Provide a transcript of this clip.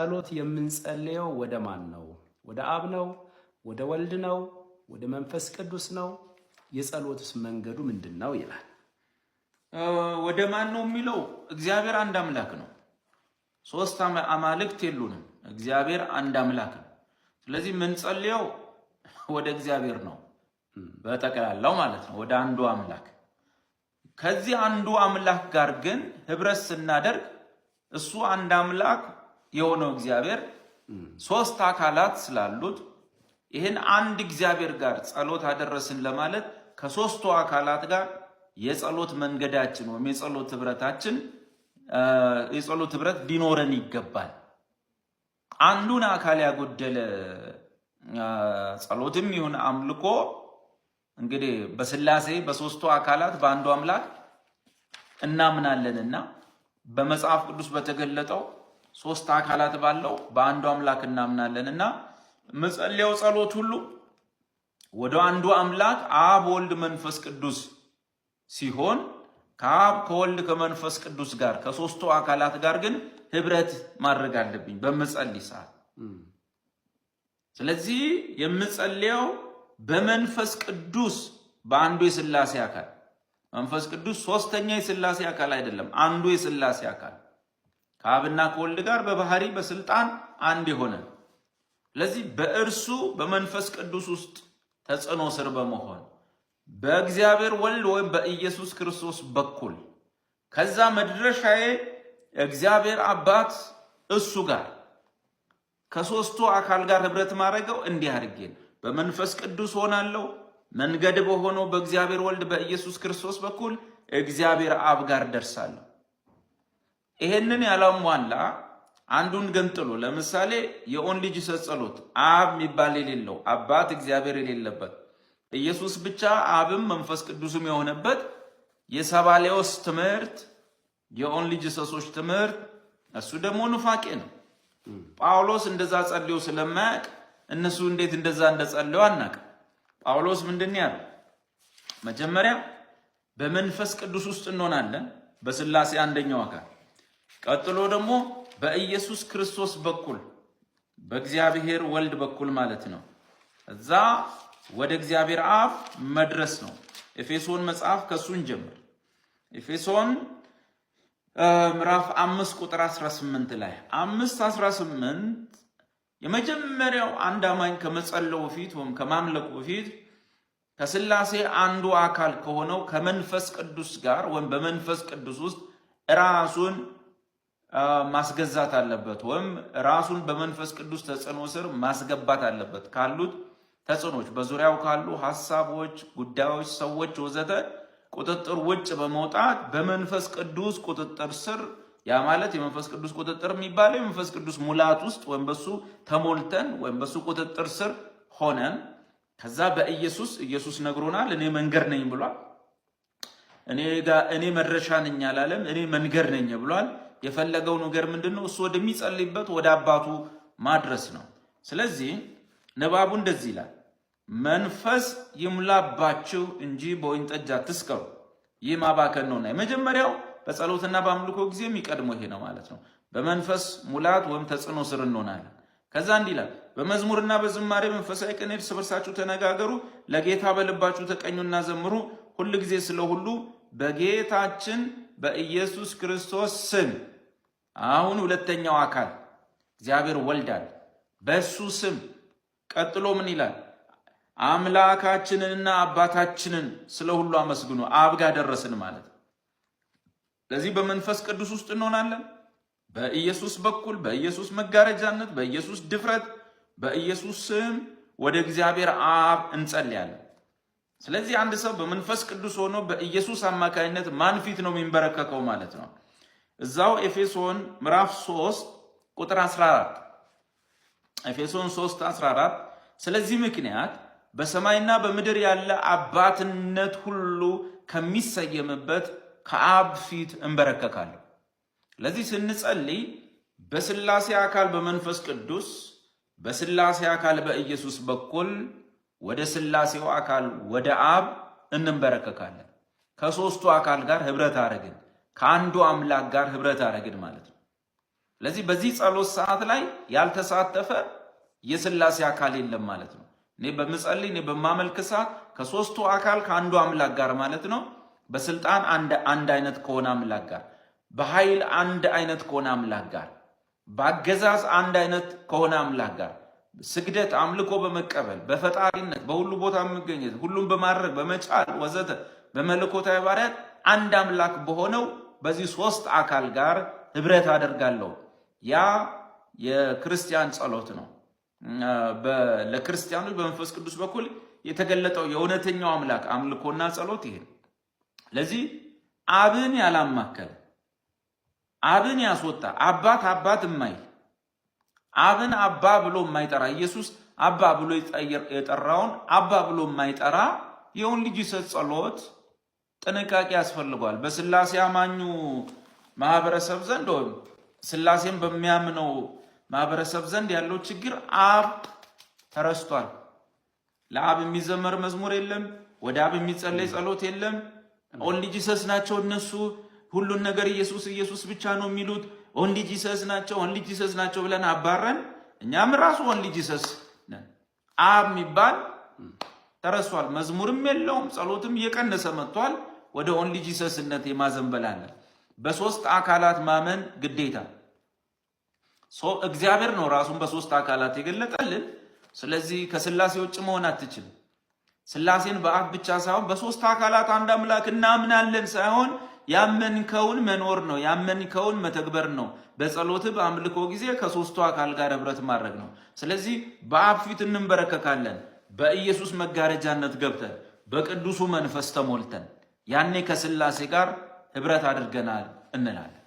ጸሎት የምንጸልየው ወደ ማን ነው? ወደ አብ ነው? ወደ ወልድ ነው? ወደ መንፈስ ቅዱስ ነው? የጸሎትስ መንገዱ ምንድነው ይላል። ወደ ማን ነው የሚለው እግዚአብሔር አንድ አምላክ ነው። ሶስት አማልክት የሉንም። እግዚአብሔር አንድ አምላክ ነው። ስለዚህ የምንጸልየው ወደ እግዚአብሔር ነው በጠቅላላው ማለት ነው፣ ወደ አንዱ አምላክ። ከዚህ አንዱ አምላክ ጋር ግን ህብረት ስናደርግ እሱ አንድ አምላክ የሆነው እግዚአብሔር ሶስት አካላት ስላሉት ይህን አንድ እግዚአብሔር ጋር ጸሎት አደረስን ለማለት ከሶስቱ አካላት ጋር የጸሎት መንገዳችን ወይም የጸሎት ህብረት ሊኖረን ይገባል። አንዱን አካል ያጎደለ ጸሎትም ይሁን አምልኮ እንግዲህ በስላሴ በሶስቱ አካላት በአንዱ አምላክ እናምናለንና በመጽሐፍ ቅዱስ በተገለጠው ሶስት አካላት ባለው በአንዱ አምላክ እናምናለንና መጸለያው ጸሎት ሁሉ ወደ አንዱ አምላክ አብ ወልድ መንፈስ ቅዱስ ሲሆን ከአብ ከወልድ ከመንፈስ ቅዱስ ጋር ከሶስቱ አካላት ጋር ግን ህብረት ማድረግ አለብኝ በመጸለይ ሰዓት። ስለዚህ የምጸልየው በመንፈስ ቅዱስ በአንዱ የስላሴ አካል። መንፈስ ቅዱስ ሶስተኛ የስላሴ አካል አይደለም፣ አንዱ የስላሴ አካል ከአብና ከወልድ ጋር በባህሪ በስልጣን አንድ የሆነ። ስለዚህ በእርሱ በመንፈስ ቅዱስ ውስጥ ተጽዕኖ ስር በመሆን በእግዚአብሔር ወልድ ወይም በኢየሱስ ክርስቶስ በኩል ከዛ መድረሻዬ እግዚአብሔር አባት እሱ ጋር ከሶስቱ አካል ጋር ህብረት ማድረገው እንዲህ አድርጌ በመንፈስ ቅዱስ ሆናለሁ። መንገድ በሆነው በእግዚአብሔር ወልድ በኢየሱስ ክርስቶስ በኩል እግዚአብሔር አብ ጋር ደርሳለሁ። ይሄንን ያላሟላ አንዱን ገንጥሎ ለምሳሌ የኦንሊ ጂሰስ ጸሎት አብ የሚባል የሌለው አባት እግዚአብሔር የሌለበት ኢየሱስ ብቻ አብም መንፈስ ቅዱስም የሆነበት የሰባሌዎስ ትምህርት የኦንሊ ጂሰሶች ትምህርት እሱ ደግሞ ኑፋቄ ነው። ጳውሎስ እንደዛ ጸልዮ ስለማያውቅ እነሱ እንዴት እንደዛ እንደጸልዩ አናውቅም። ጳውሎስ ምንድን ያለው? መጀመሪያ በመንፈስ ቅዱስ ውስጥ እንሆናለን በስላሴ አንደኛው አካል፣ ቀጥሎ ደግሞ በኢየሱስ ክርስቶስ በኩል በእግዚአብሔር ወልድ በኩል ማለት ነው። እዛ ወደ እግዚአብሔር አብ መድረስ ነው። ኤፌሶን መጽሐፍ ከሱን ጀምር። ኤፌሶን ምዕራፍ 5 ቁጥር 18 ላይ 5:18 የመጀመሪያው አንድ አማኝ ከመጸለዩ በፊት ወይም ከማምለኩ በፊት ከስላሴ አንዱ አካል ከሆነው ከመንፈስ ቅዱስ ጋር ወይም በመንፈስ ቅዱስ ውስጥ ራሱን ማስገዛት አለበት ወይም ራሱን በመንፈስ ቅዱስ ተጽዕኖ ስር ማስገባት አለበት። ካሉት ተጽዕኖች በዙሪያው ካሉ ሐሳቦች፣ ጉዳዮች፣ ሰዎች ወዘተ ቁጥጥር ውጭ በመውጣት በመንፈስ ቅዱስ ቁጥጥር ስር ያ ማለት የመንፈስ ቅዱስ ቁጥጥር የሚባለው የመንፈስ ቅዱስ ሙላት ውስጥ ወይም በሱ ተሞልተን ወይም በሱ ቁጥጥር ስር ሆነን ከዛ ኢየሱስ ነግሮናል። እኔ መንገድ ነኝ ብሏል። እኔ መድረሻ ነኝ አላለም፣ እኔ መንገድ ነኝ ብሏል። የፈለገው ነገር ምንድነው? እሱ ወደሚጸልይበት ወደ አባቱ ማድረስ ነው። ስለዚህ ነባቡ እንደዚህ ይላል፣ መንፈስ ይሙላባችሁ እንጂ በወይን ጠጅ አትስከሩ፣ ይህ ማባከን ነውና። የመጀመሪያው በጸሎትና በአምልኮ ጊዜ የሚቀድመው ይሄ ነው ማለት ነው። በመንፈስ ሙላት ወይም ተጽዕኖ ስር እንሆናለን። ከዛ እንዲህ ይላል፣ በመዝሙርና በዝማሬ መንፈሳዊ ቅኔ እርስ በርሳችሁ ተነጋገሩ፣ ለጌታ በልባችሁ ተቀኙና ዘምሩ፣ ሁል ጊዜ ስለሁሉ በጌታችን በኢየሱስ ክርስቶስ ስም። አሁን ሁለተኛው አካል እግዚአብሔር ወልዳል፣ በሱ ስም። ቀጥሎ ምን ይላል? አምላካችንንና አባታችንን ስለሁሉ አመስግኑ። አብ ጋር ደረስን ማለት ነው። ለዚህ በመንፈስ ቅዱስ ውስጥ እንሆናለን። በኢየሱስ በኩል በኢየሱስ መጋረጃነት በኢየሱስ ድፍረት በኢየሱስ ስም ወደ እግዚአብሔር አብ እንጸልያለን። ስለዚህ አንድ ሰው በመንፈስ ቅዱስ ሆኖ በኢየሱስ አማካይነት ማን ፊት ነው የሚንበረከከው ማለት ነው? እዛው ኤፌሶን ምዕራፍ 3 ቁጥር 14 ኤፌሶን 3:14 ስለዚህ ምክንያት በሰማይና በምድር ያለ አባትነት ሁሉ ከሚሰየምበት ከአብ ፊት እንበረከካለሁ። ለዚህ ስንጸልይ በስላሴ አካል በመንፈስ ቅዱስ በስላሴ አካል በኢየሱስ በኩል ወደ ስላሴው አካል ወደ አብ እንበረከካለን። ከሶስቱ አካል ጋር ህብረት አረግን፣ ከአንዱ አምላክ ጋር ህብረት አረግን ማለት ነው። ስለዚህ በዚህ ጸሎት ሰዓት ላይ ያልተሳተፈ የሥላሴ አካል የለም ማለት ነው። እኔ በምጸልይ እኔ በማመልክ ሰዓት ከሶስቱ አካል ከአንዱ አምላክ ጋር ማለት ነው፣ በስልጣን አንድ አይነት ከሆነ አምላክ ጋር፣ በኃይል አንድ አይነት ከሆነ አምላክ ጋር፣ በአገዛዝ አንድ አይነት ከሆነ አምላክ ጋር ስግደት አምልኮ በመቀበል በፈጣሪነት በሁሉ ቦታ መገኘት ሁሉም በማድረግ በመቻል ወዘተ በመለኮታዊ ባህሪያት አንድ አምላክ በሆነው በዚህ ሶስት አካል ጋር ህብረት አደርጋለሁ። ያ የክርስቲያን ጸሎት ነው። ለክርስቲያኖች በመንፈስ ቅዱስ በኩል የተገለጠው የእውነተኛው አምላክ አምልኮና ጸሎት ይሄ። ለዚህ አብን ያላማከለ አብን ያስወጣ አባት የማይል አብን አባ ብሎ የማይጠራ ኢየሱስ አባ ብሎ የጠራውን አባ ብሎ የማይጠራ የውን ልጅ ጸሎት ጥንቃቄ ያስፈልገዋል። በስላሴ አማኙ ማህበረሰብ ዘንድ ወይም ስላሴን በሚያምነው ማህበረሰብ ዘንድ ያለው ችግር አብ ተረስቷል። ለአብ የሚዘመር መዝሙር የለም። ወደ አብ የሚጸለይ ጸሎት የለም። ኦንሊ ጂሰስ ናቸው እነሱ። ሁሉን ነገር ኢየሱስ ብቻ ነው የሚሉት። ኦንሊ ጂሰስ ናቸው ብለን አባረን። እኛም ራሱ ኦንሊ ጂሰስ ነን። አብ የሚባል ተረስቷል። መዝሙርም የለውም። ጸሎትም እየቀነሰ መጥቷል። ወደ ኦንሊ ጂሰስነት የማዘንበል አለ። በሶስት አካላት ማመን ግዴታ። እግዚአብሔር ነው ራሱን በሶስት አካላት የገለጠልን። ስለዚህ ከስላሴ ውጭ መሆን አትችልም። ስላሴን በአብ ብቻ ሳይሆን በሶስት አካላት አንድ አምላክ እናምናለን ሳይሆን ያመንከውን መኖር ነው፣ ያመንከውን መተግበር ነው። በጸሎት በአምልኮ ጊዜ ከሶስቱ አካል ጋር ህብረት ማድረግ ነው። ስለዚህ በአብ ፊት እንበረከካለን። በኢየሱስ መጋረጃነት ገብተን በቅዱሱ መንፈስ ተሞልተን ያኔ ከስላሴ ጋር ህብረት አድርገናል እንላለን።